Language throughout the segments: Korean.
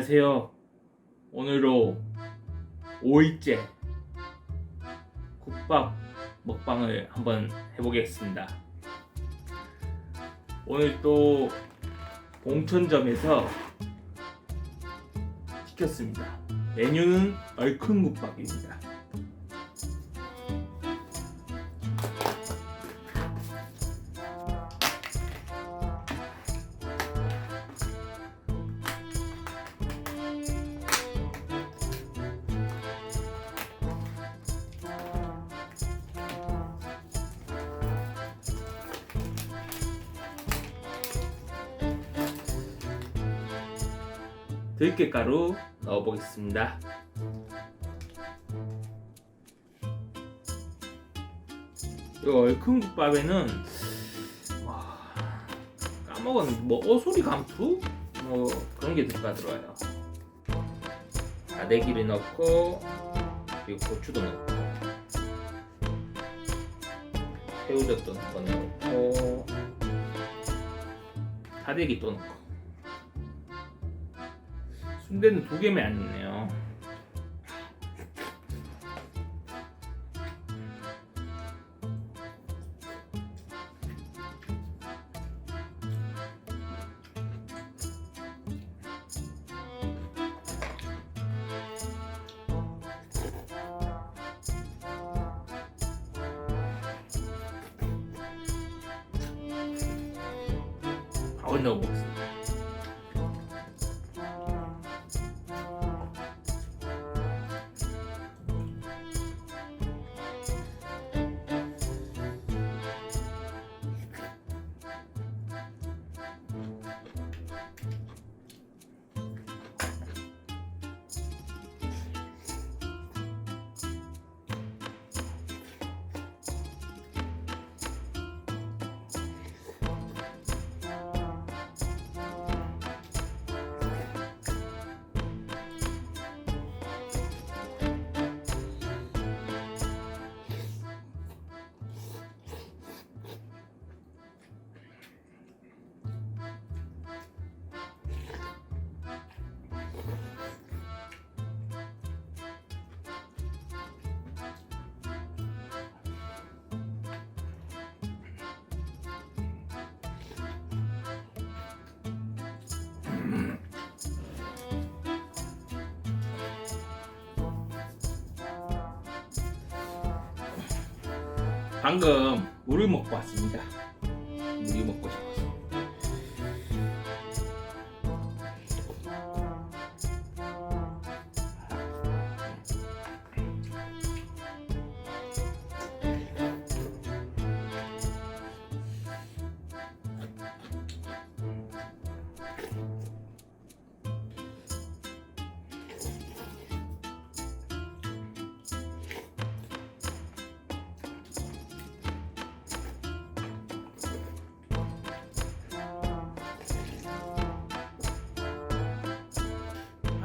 안녕하세요. 오늘로 5일째 국밥 먹방을 한번 해보겠습니다. 오늘 또 봉천점에서 시켰습니다. 메뉴는 얼큰국밥입니다. 들깨가루 넣어보겠습니다. 이 얼큰국밥에는 까먹었는데 뭐 오소리 감투? 뭐 그런 게 들어가요. 다대기를 넣고 그리고 고추도 넣고 새우젓도 넣고 다대기 또 넣고 순대는 2개면 안 넣네요. 밥을 넣어보겠습니다. 방금 물을 먹고 왔습니다. 물이 먹고 싶어서.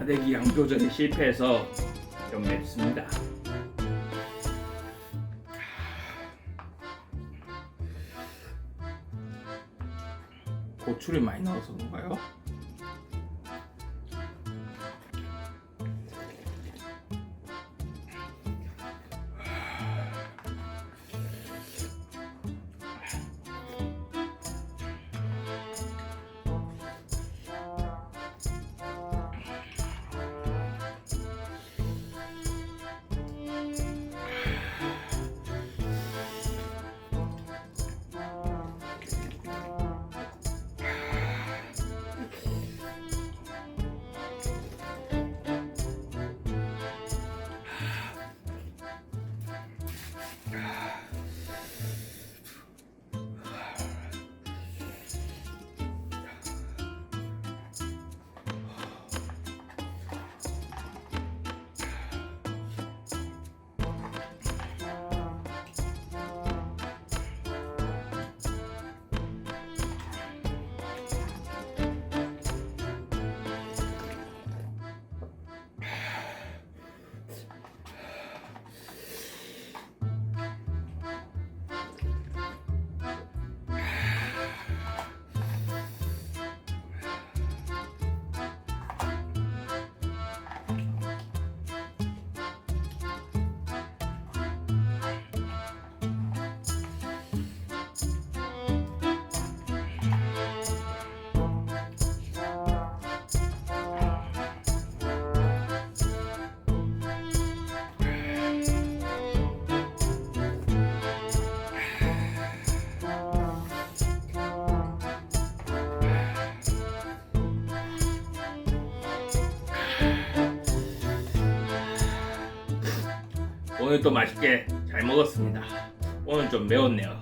다대기 양 조절이 실패해서 좀 맵습니다. 고추를 많이 넣어서 그런가요? 오늘 또 맛있게 잘 먹었습니다. 오늘 좀 매웠네요.